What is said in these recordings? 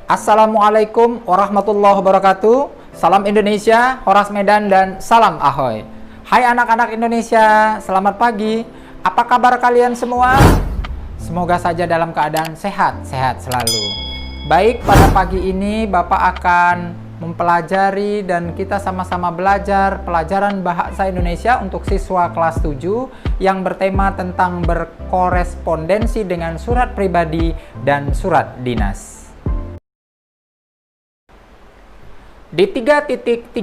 Assalamualaikum warahmatullahi wabarakatuh. Salam Indonesia, Horas Medan, dan salam Ahoy. Hai anak-anak Indonesia, selamat pagi. Apa kabar kalian semua? Semoga saja dalam keadaan sehat-sehat selalu. Baik, pada pagi ini Bapak akan mempelajari dan kita sama-sama belajar pelajaran bahasa Indonesia untuk siswa kelas 7 yang bertema tentang berkorespondensi dengan surat pribadi dan surat dinas. Di 3.13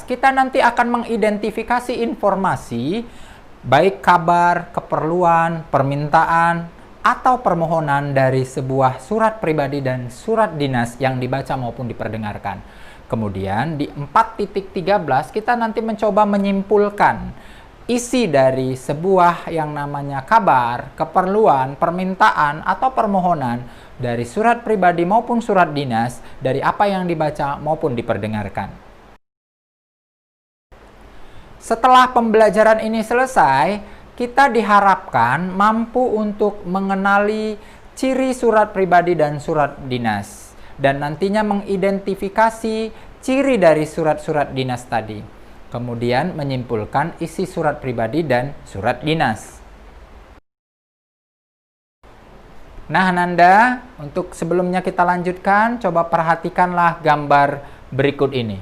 kita nanti akan mengidentifikasi informasi baik kabar, keperluan, permintaan, atau permohonan dari sebuah surat pribadi dan surat dinas yang dibaca maupun diperdengarkan. Kemudian di 4.13 kita nanti mencoba menyimpulkan isi dari sebuah yang namanya kabar, keperluan, permintaan, atau permohonan dari surat pribadi maupun surat dinas dari apa yang dibaca maupun diperdengarkan. Setelah pembelajaran ini selesai, kita diharapkan mampu untuk mengenali ciri surat pribadi dan surat dinas dan nantinya mengidentifikasi ciri dari surat-surat dinas tadi. Kemudian menyimpulkan isi surat pribadi dan surat dinas. Nah, Nanda, untuk sebelumnya kita lanjutkan, coba perhatikanlah gambar berikut ini.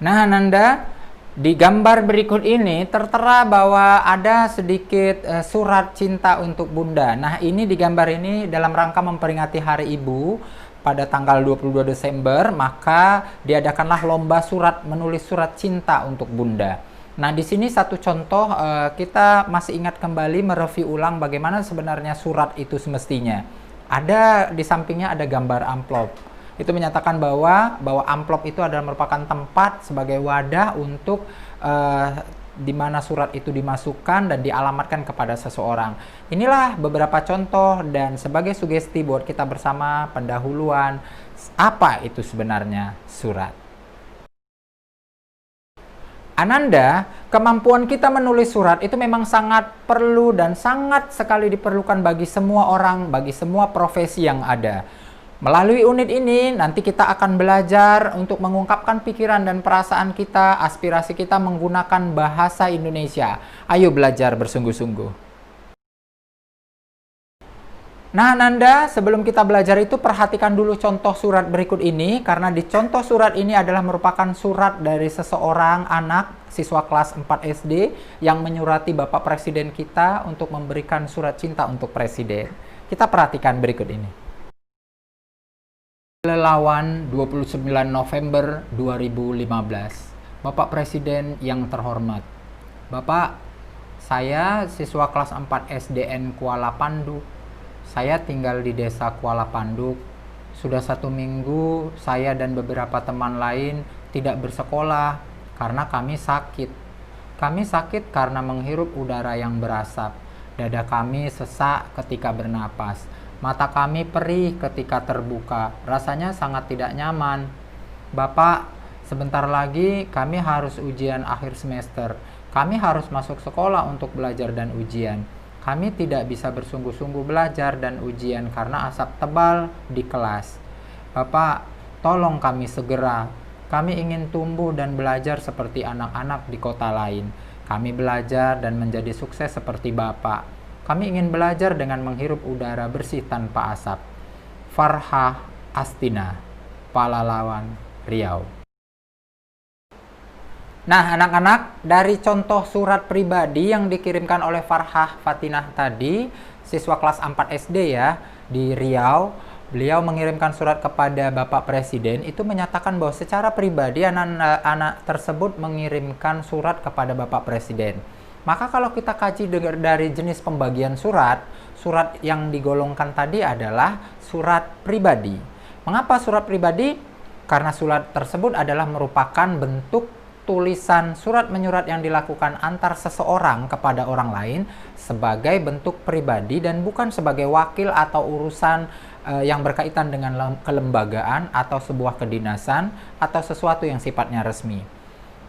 Nah, Nanda, di gambar berikut ini tertera bahwa ada sedikit surat cinta untuk Bunda. Nah, ini di gambar ini dalam rangka memperingati Hari Ibu pada tanggal 22 Desember, maka diadakanlah lomba menulis surat cinta untuk Bunda. Nah, di sini satu contoh kita masih ingat kembali mereview ulang bagaimana sebenarnya surat itu semestinya. Ada di sampingnya ada gambar amplop. Itu menyatakan bahwa amplop itu adalah merupakan tempat sebagai wadah untuk di mana surat itu dimasukkan dan dialamatkan kepada seseorang. Inilah beberapa contoh dan sebagai sugesti buat kita bersama pendahuluan apa itu sebenarnya surat. Ananda, kemampuan kita menulis surat itu memang sangat perlu dan sangat sekali diperlukan bagi semua orang, bagi semua profesi yang ada. Melalui unit ini, nanti kita akan belajar untuk mengungkapkan pikiran dan perasaan kita, aspirasi kita menggunakan bahasa Indonesia. Ayo belajar bersungguh-sungguh. Nah, Nanda, sebelum kita belajar itu perhatikan dulu contoh surat berikut ini, karena di contoh surat ini adalah merupakan surat dari seseorang anak siswa kelas 4 SD yang menyurati Bapak Presiden kita untuk memberikan surat cinta untuk Presiden. Kita perhatikan berikut ini. Lelawan 29 November 2015. Bapak Presiden yang terhormat. Bapak, saya siswa kelas 4 SDN Kuala Pandu. Saya tinggal di desa Kuala Panduk. Sudah 1 minggu saya dan beberapa teman lain tidak bersekolah karena kami sakit. Kami sakit karena menghirup udara yang berasap. Dada kami sesak ketika bernapas. Mata kami perih ketika terbuka. Rasanya sangat tidak nyaman. Bapak, sebentar lagi kami harus ujian akhir semester. Kami harus masuk sekolah untuk belajar dan ujian. Kami tidak bisa bersungguh-sungguh belajar dan ujian karena asap tebal di kelas. Bapak, tolong kami segera. Kami ingin tumbuh dan belajar seperti anak-anak di kota lain. Kami belajar dan menjadi sukses seperti Bapak. Kami ingin belajar dengan menghirup udara bersih tanpa asap. Farhah Astina, Palalawan, Riau. Nah, anak-anak, dari contoh surat pribadi yang dikirimkan oleh Farhah Fatinah tadi, siswa kelas 4 SD ya, di Riau, beliau mengirimkan surat kepada Bapak Presiden, itu menyatakan bahwa secara pribadi anak-anak tersebut mengirimkan surat kepada Bapak Presiden. Maka kalau kita kaji dari jenis pembagian surat yang digolongkan tadi adalah surat pribadi. Mengapa surat pribadi? Karena surat tersebut adalah merupakan bentuk tulisan surat menyurat yang dilakukan antar seseorang kepada orang lain sebagai bentuk pribadi dan bukan sebagai wakil atau urusan yang berkaitan dengan kelembagaan atau sebuah kedinasan atau sesuatu yang sifatnya resmi.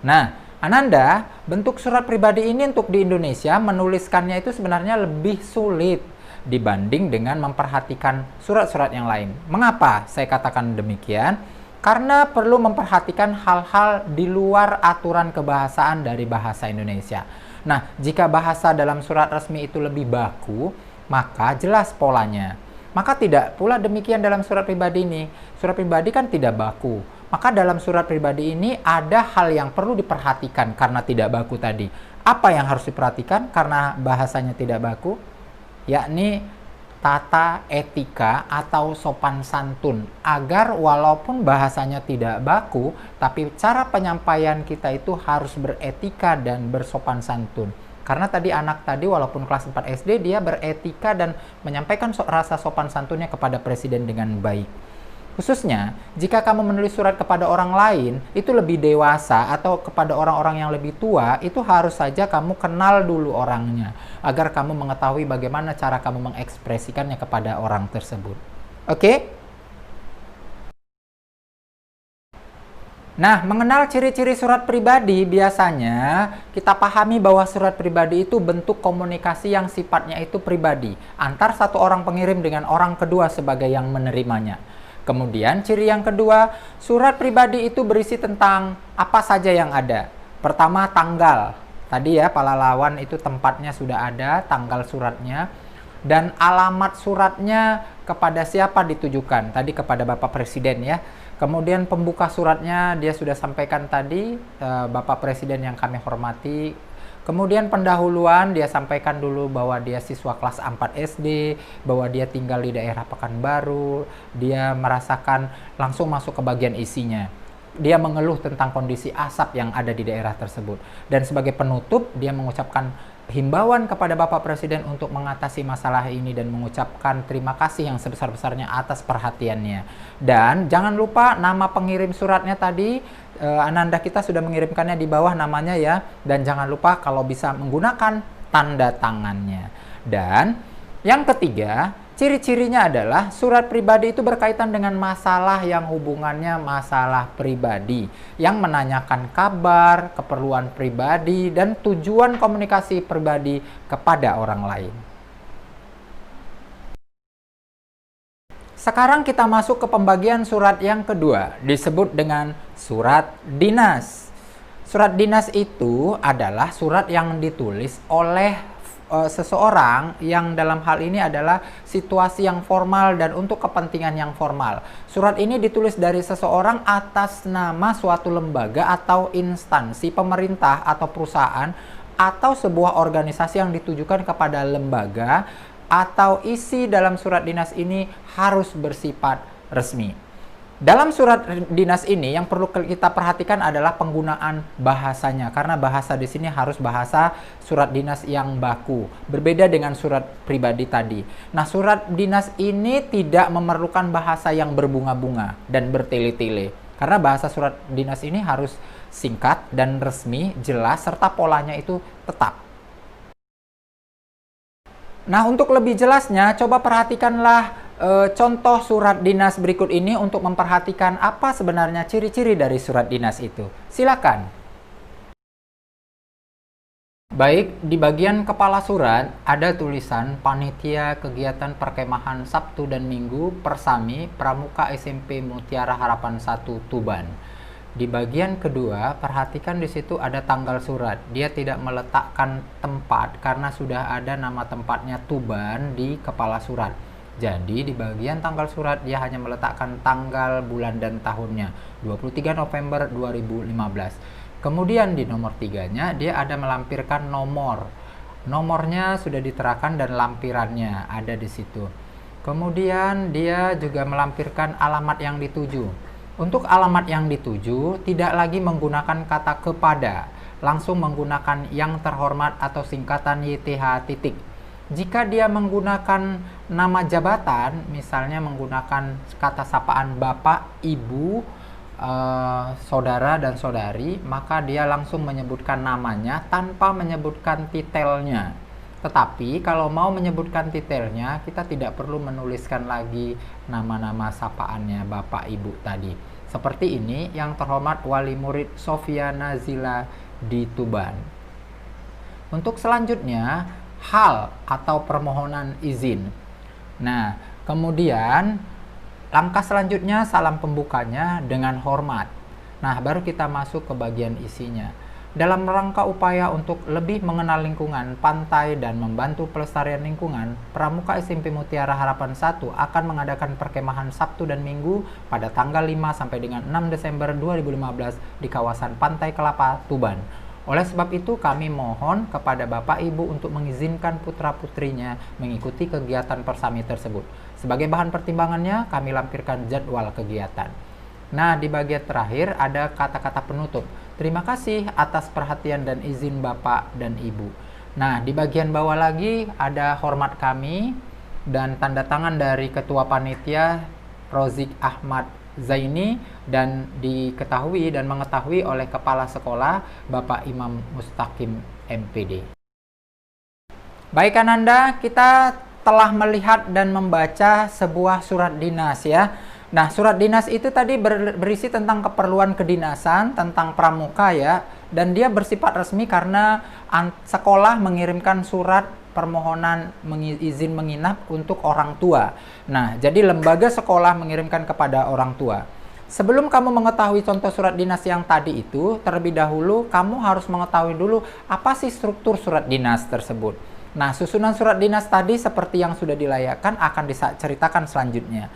Nah, Ananda, bentuk surat pribadi ini untuk di Indonesia menuliskannya itu sebenarnya lebih sulit dibanding dengan memperhatikan surat-surat yang lain. Mengapa saya katakan demikian? Karena perlu memperhatikan hal-hal di luar aturan kebahasaan dari bahasa Indonesia. Nah, jika bahasa dalam surat resmi itu lebih baku, maka jelas polanya. Maka tidak pula demikian dalam surat pribadi ini. Surat pribadi kan tidak baku. Maka dalam surat pribadi ini ada hal yang perlu diperhatikan karena tidak baku tadi. Apa yang harus diperhatikan karena bahasanya tidak baku? Yakni tata etika atau sopan santun. Agar walaupun bahasanya tidak baku, tapi cara penyampaian kita itu harus beretika dan bersopan santun. Karena tadi anak tadi walaupun kelas 4 SD dia beretika dan menyampaikan rasa sopan santunnya kepada presiden dengan baik. Khususnya, jika kamu menulis surat kepada orang lain, itu lebih dewasa atau kepada orang-orang yang lebih tua, itu harus saja kamu kenal dulu orangnya, agar kamu mengetahui bagaimana cara kamu mengekspresikannya kepada orang tersebut. Oke? Nah, mengenal ciri-ciri surat pribadi, biasanya kita pahami bahwa surat pribadi itu bentuk komunikasi yang sifatnya itu pribadi, antar satu orang pengirim dengan orang kedua sebagai yang menerimanya. Kemudian ciri yang kedua, surat pribadi itu berisi tentang apa saja yang ada. Pertama, tanggal. Tadi ya, pahlawan itu tempatnya sudah ada, tanggal suratnya. Dan alamat suratnya kepada siapa ditujukan. Tadi kepada Bapak Presiden ya. Kemudian pembuka suratnya dia sudah sampaikan tadi, Bapak Presiden yang kami hormati. Kemudian pendahuluan dia sampaikan dulu bahwa dia siswa kelas 4 SD, bahwa dia tinggal di daerah Pekanbaru, dia merasakan langsung masuk ke bagian isinya. Dia mengeluh tentang kondisi asap yang ada di daerah tersebut. Dan sebagai penutup, dia mengucapkan himbauan kepada Bapak Presiden untuk mengatasi masalah ini dan mengucapkan terima kasih yang sebesar-besarnya atas perhatiannya. Dan jangan lupa nama pengirim suratnya tadi, Ananda kita sudah mengirimkannya di bawah namanya ya. Dan jangan lupa kalau bisa menggunakan tanda tangannya. Dan yang ketiga, ciri-cirinya adalah surat pribadi itu berkaitan dengan masalah yang hubungannya masalah pribadi, yang menanyakan kabar, keperluan pribadi, dan tujuan komunikasi pribadi kepada orang lain. Sekarang kita masuk ke pembagian surat yang kedua, disebut dengan surat dinas. Surat dinas itu adalah surat yang ditulis oleh seseorang yang dalam hal ini adalah situasi yang formal dan untuk kepentingan yang formal. Surat ini ditulis dari seseorang atas nama suatu lembaga atau instansi pemerintah atau perusahaan atau sebuah organisasi yang ditujukan kepada lembaga, atau isi dalam surat dinas ini harus bersifat resmi. Dalam surat dinas ini yang perlu kita perhatikan adalah penggunaan bahasanya, karena bahasa di sini harus bahasa surat dinas yang baku, berbeda dengan surat pribadi tadi. Nah, surat dinas ini tidak memerlukan bahasa yang berbunga-bunga dan bertele-tele, karena bahasa surat dinas ini harus singkat dan resmi, jelas, serta polanya itu tetap. Nah, untuk lebih jelasnya, coba perhatikanlah contoh surat dinas berikut ini untuk memperhatikan apa sebenarnya ciri-ciri dari surat dinas itu. Silakan. Baik, di bagian kepala surat ada tulisan Panitia Kegiatan Perkemahan Sabtu dan Minggu Persami Pramuka SMP Mutiara Harapan 1 Tuban. Di bagian kedua, perhatikan di situ ada tanggal surat. Dia tidak meletakkan tempat karena sudah ada nama tempatnya Tuban di kepala surat. Jadi di bagian tanggal surat dia hanya meletakkan tanggal, bulan, dan tahunnya. 23 November 2015. Kemudian di nomor 3-nya dia ada melampirkan nomor. Nomornya sudah diterangkan dan lampirannya ada di situ. Kemudian dia juga melampirkan alamat yang dituju. Untuk alamat yang dituju, tidak lagi menggunakan kata kepada, langsung menggunakan yang terhormat atau singkatan YTH titik. Jika dia menggunakan nama jabatan, misalnya menggunakan kata sapaan Bapak, Ibu, saudara, dan saudari, maka dia langsung menyebutkan namanya tanpa menyebutkan titelnya. Tetapi kalau mau menyebutkan titelnya, kita tidak perlu menuliskan lagi nama-nama sapaannya Bapak Ibu tadi. Seperti ini, yang terhormat Wali Murid Sofia Nazila di Tuban. Untuk selanjutnya, hal atau permohonan izin. Nah, kemudian langkah selanjutnya salam pembukanya dengan hormat. Nah, baru kita masuk ke bagian isinya. Dalam rangka upaya untuk lebih mengenal lingkungan pantai dan membantu pelestarian lingkungan, Pramuka SMP Mutiara Harapan 1 akan mengadakan perkemahan Sabtu dan Minggu pada tanggal 5 sampai dengan 6 Desember 2015 di kawasan Pantai Kelapa, Tuban. Oleh sebab itu, kami mohon kepada Bapak Ibu untuk mengizinkan putra-putrinya mengikuti kegiatan persami tersebut. Sebagai bahan pertimbangannya, kami lampirkan jadwal kegiatan. Nah, di bagian terakhir ada kata-kata penutup. Terima kasih atas perhatian dan izin Bapak dan Ibu. Nah, di bagian bawah lagi ada hormat kami dan tanda tangan dari Ketua Panitia Rozik Ahmad Zaini dan diketahui dan mengetahui oleh Kepala Sekolah Bapak Imam Mustaqim MPD. Baik Ananda, kita telah melihat dan membaca sebuah surat dinas ya. Nah, surat dinas itu tadi berisi tentang keperluan kedinasan, tentang pramuka ya, dan dia bersifat resmi karena sekolah mengirimkan surat permohonan izin menginap untuk orang tua. Nah, jadi lembaga sekolah mengirimkan kepada orang tua. Sebelum kamu mengetahui contoh surat dinas yang tadi itu, terlebih dahulu kamu harus mengetahui dulu apa sih struktur surat dinas tersebut. Nah, susunan surat dinas tadi seperti yang sudah dilayangkan akan diceritakan selanjutnya.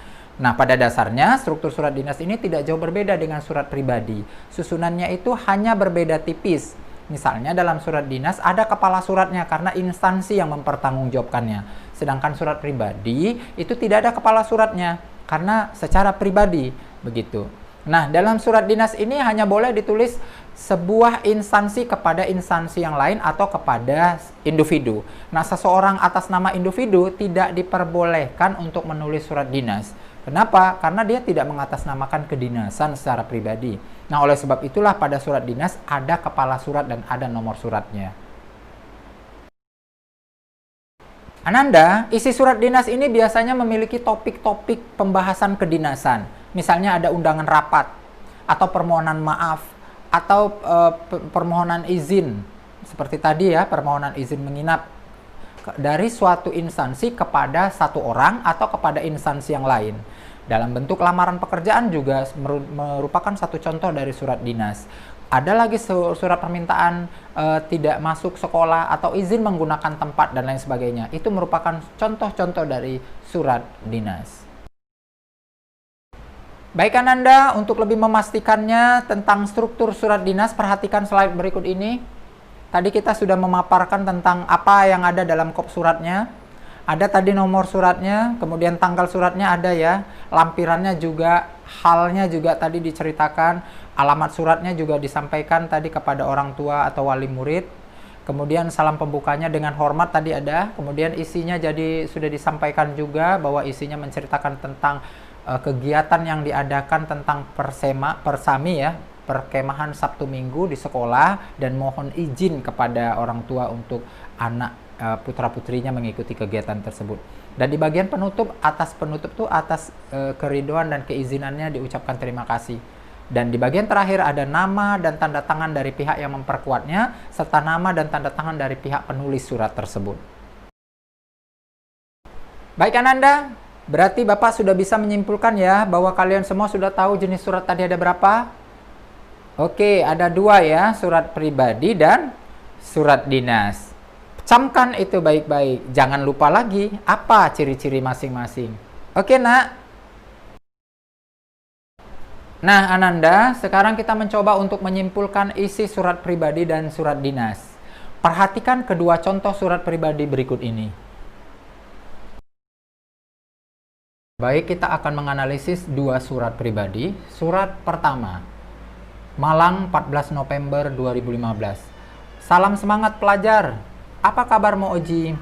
Nah, pada dasarnya struktur surat dinas ini tidak jauh berbeda dengan surat pribadi. Susunannya itu hanya berbeda tipis. Misalnya dalam surat dinas ada kepala suratnya karena instansi yang mempertanggungjawabkannya. Sedangkan surat pribadi itu tidak ada kepala suratnya karena secara pribadi begitu. Nah, dalam surat dinas ini hanya boleh ditulis sebuah instansi kepada instansi yang lain atau kepada individu. Nah, seseorang atas nama individu tidak diperbolehkan untuk menulis surat dinas. Kenapa? Karena dia tidak mengatasnamakan kedinasan secara pribadi. Nah, oleh sebab itulah pada surat dinas ada kepala surat dan ada nomor suratnya. Ananda, isi surat dinas ini biasanya memiliki topik-topik pembahasan kedinasan. Misalnya ada undangan rapat, atau permohonan maaf, atau permohonan izin. Seperti tadi ya, permohonan izin menginap dari suatu instansi kepada satu orang atau kepada instansi yang lain. Dalam bentuk lamaran pekerjaan juga merupakan satu contoh dari surat dinas. Ada lagi surat permintaan tidak masuk sekolah atau izin menggunakan tempat dan lain sebagainya. Itu merupakan contoh-contoh dari surat dinas. Baik Ananda, untuk lebih memastikannya tentang struktur surat dinas, perhatikan slide berikut ini. Tadi kita sudah memaparkan tentang apa yang ada dalam kop suratnya. Ada tadi nomor suratnya, kemudian tanggal suratnya ada ya. Lampirannya juga, halnya juga tadi diceritakan. Alamat suratnya juga disampaikan tadi kepada orang tua atau wali murid. Kemudian salam pembukanya dengan hormat tadi ada. Kemudian isinya jadi sudah disampaikan juga bahwa isinya menceritakan tentang kegiatan yang diadakan tentang persami ya. Perkemahan Sabtu Minggu di sekolah dan mohon izin kepada orang tua untuk anak putra-putrinya mengikuti kegiatan tersebut. Dan di bagian penutup, atas keriduan dan keizinannya diucapkan terima kasih. Dan di bagian terakhir ada nama dan tanda tangan dari pihak yang memperkuatnya serta nama dan tanda tangan dari pihak penulis surat tersebut. Baik Ananda, berarti Bapak sudah bisa menyimpulkan ya bahwa kalian semua sudah tahu jenis surat tadi ada berapa? Oke, ada dua ya, surat pribadi dan surat dinas. Camkan itu baik-baik. Jangan lupa lagi apa ciri-ciri masing-masing. Oke, Nak. Nah, Ananda, sekarang kita mencoba untuk menyimpulkan isi surat pribadi dan surat dinas. Perhatikan kedua contoh surat pribadi berikut ini. Baik, kita akan menganalisis dua surat pribadi. Surat pertama, Malang 14 November 2015. Salam semangat pelajar. Apa kabarmu Oji?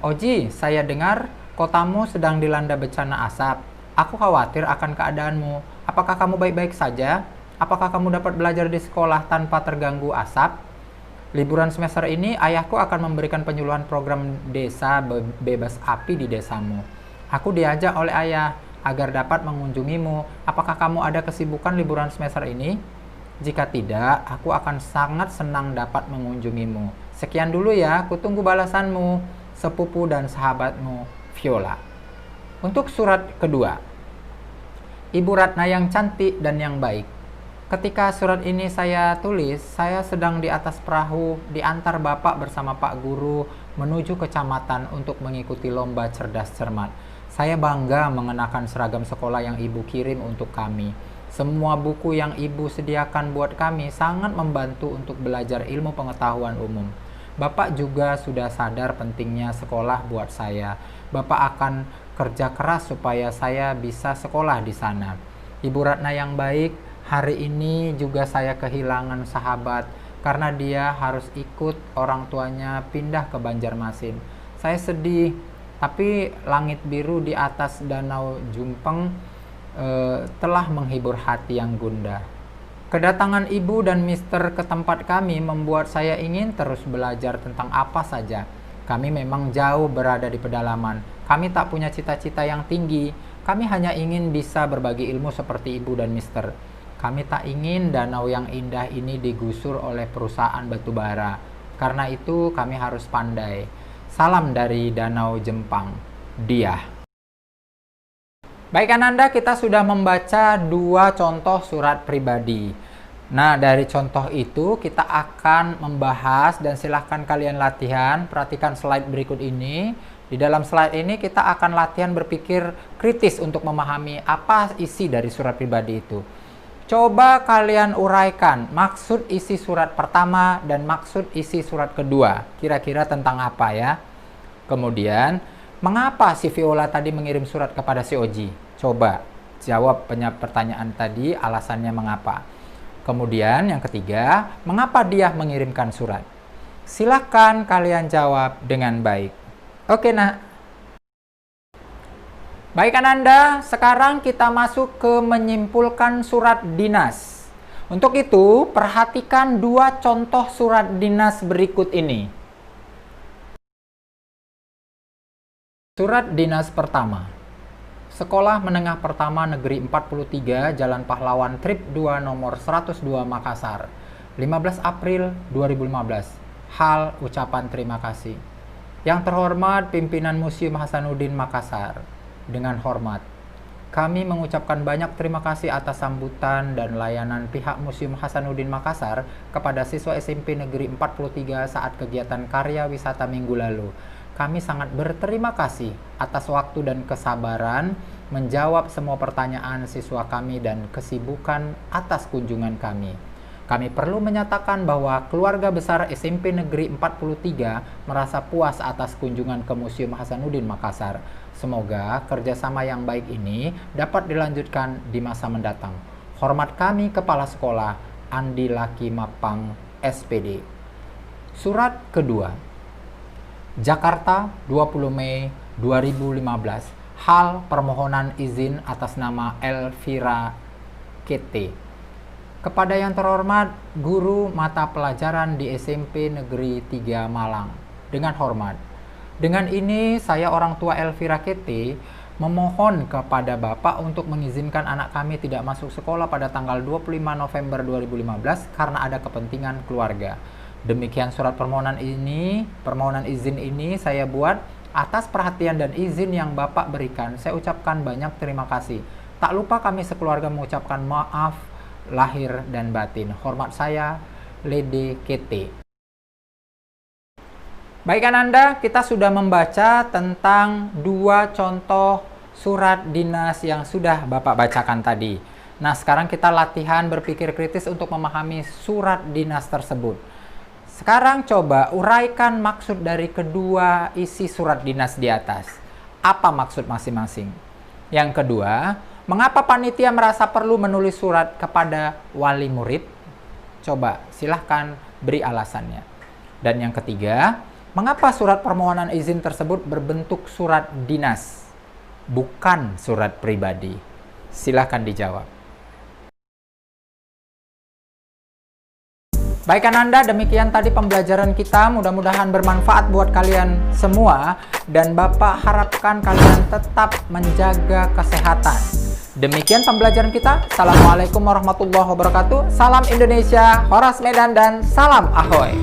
Oji, saya dengar kotamu sedang dilanda bencana asap. Aku khawatir akan keadaanmu. Apakah kamu baik-baik saja? Apakah kamu dapat belajar di sekolah tanpa terganggu asap? Liburan semester ini ayahku akan memberikan penyuluhan program desa bebas api di desamu. Aku diajak oleh ayah agar dapat mengunjungimu. Apakah kamu ada kesibukan liburan semester ini? Jika tidak, aku akan sangat senang dapat mengunjungimu. Sekian dulu ya, kutunggu balasanmu. sepupu dan sahabatmu, Viola. Untuk surat kedua, Ibu Ratna yang cantik dan yang baik. Ketika surat ini saya tulis, saya sedang di atas perahu diantar Bapak bersama Pak Guru menuju kecamatan untuk mengikuti lomba cerdas cermat. Saya bangga mengenakan seragam sekolah yang Ibu kirim untuk kami. Semua buku yang Ibu sediakan buat kami sangat membantu untuk belajar ilmu pengetahuan umum. Bapak juga sudah sadar pentingnya sekolah buat saya. Bapak akan kerja keras supaya saya bisa sekolah di sana. Ibu Ratna yang baik, hari ini juga saya kehilangan sahabat karena dia harus ikut orang tuanya pindah ke Banjarmasin. Saya sedih, tapi langit biru di atas Danau Jumpeng telah menghibur hati yang gundah. Kedatangan Ibu dan Mister ke tempat kami membuat saya ingin terus belajar tentang apa saja. Kami memang jauh berada di pedalaman. Kami tak punya cita-cita yang tinggi. Kami hanya ingin bisa berbagi ilmu seperti Ibu dan Mister. Kami tak ingin danau yang indah ini digusur oleh perusahaan batubara. Karena itu kami harus pandai. Salam dari Danau Jempang, Diah. Baik Ananda, kita sudah membaca 2 contoh surat pribadi. Nah, dari contoh itu kita akan membahas dan silahkan kalian latihan. Perhatikan slide berikut ini. Di dalam slide ini kita akan latihan berpikir kritis untuk memahami apa isi dari surat pribadi itu. Coba kalian uraikan maksud isi surat pertama dan maksud isi surat kedua. Kira-kira tentang apa ya? Kemudian, mengapa si Viola tadi mengirim surat kepada si Oji? Coba jawab pertanyaan tadi, alasannya mengapa. Kemudian yang ketiga, mengapa dia mengirimkan surat? Silahkan kalian jawab dengan baik. Oke, nah. Baik Ananda, sekarang kita masuk ke menyimpulkan surat dinas. Untuk itu, perhatikan 2 contoh surat dinas berikut ini. Surat dinas pertama. Sekolah Menengah Pertama Negeri 43 Jalan Pahlawan Trip 2 nomor 102 Makassar. 15 April 2015. Hal ucapan terima kasih. Yang terhormat pimpinan Museum Hasanuddin Makassar. Dengan hormat, kami mengucapkan banyak terima kasih atas sambutan dan layanan pihak Museum Hasanuddin Makassar kepada siswa SMP Negeri 43 saat kegiatan karya wisata minggu lalu. Kami sangat berterima kasih atas waktu dan kesabaran menjawab semua pertanyaan siswa kami dan kesibukan atas kunjungan kami. Kami perlu menyatakan bahwa keluarga besar SMP Negeri 43 merasa puas atas kunjungan ke Museum Hasanuddin Makassar. Semoga kerjasama yang baik ini dapat dilanjutkan di masa mendatang. Hormat kami Kepala Sekolah Andi Laki Mapang, SPD. Surat kedua. Jakarta, 20 Mei 2015. Hal permohonan izin atas nama Elvira KT. Kepada yang terhormat guru mata pelajaran di SMP Negeri 3 Malang. Dengan hormat. Dengan ini saya orang tua Elvira KT memohon kepada Bapak untuk mengizinkan anak kami tidak masuk sekolah pada tanggal 25 November 2015 karena ada kepentingan keluarga. Demikian surat permohonan izin ini saya buat atas perhatian dan izin yang Bapak berikan. Saya ucapkan banyak terima kasih. Tak lupa kami sekeluarga mengucapkan maaf lahir dan batin. Hormat saya, Lede KT. Baik Ananda, kita sudah membaca tentang 2 contoh surat dinas yang sudah Bapak bacakan tadi. Nah, sekarang kita latihan berpikir kritis untuk memahami surat dinas tersebut. Sekarang coba uraikan maksud dari kedua isi surat dinas di atas. Apa maksud masing-masing? Yang kedua, mengapa panitia merasa perlu menulis surat kepada wali murid? Coba silahkan beri alasannya. Dan yang ketiga, mengapa surat permohonan izin tersebut berbentuk surat dinas, bukan surat pribadi? Silahkan dijawab. Baik Ananda, demikian tadi pembelajaran kita. Mudah-mudahan bermanfaat buat kalian semua. Dan Bapak harapkan kalian tetap menjaga kesehatan. Demikian pembelajaran kita. Assalamualaikum warahmatullahi wabarakatuh. Salam Indonesia, Horas Medan, dan salam Ahoy.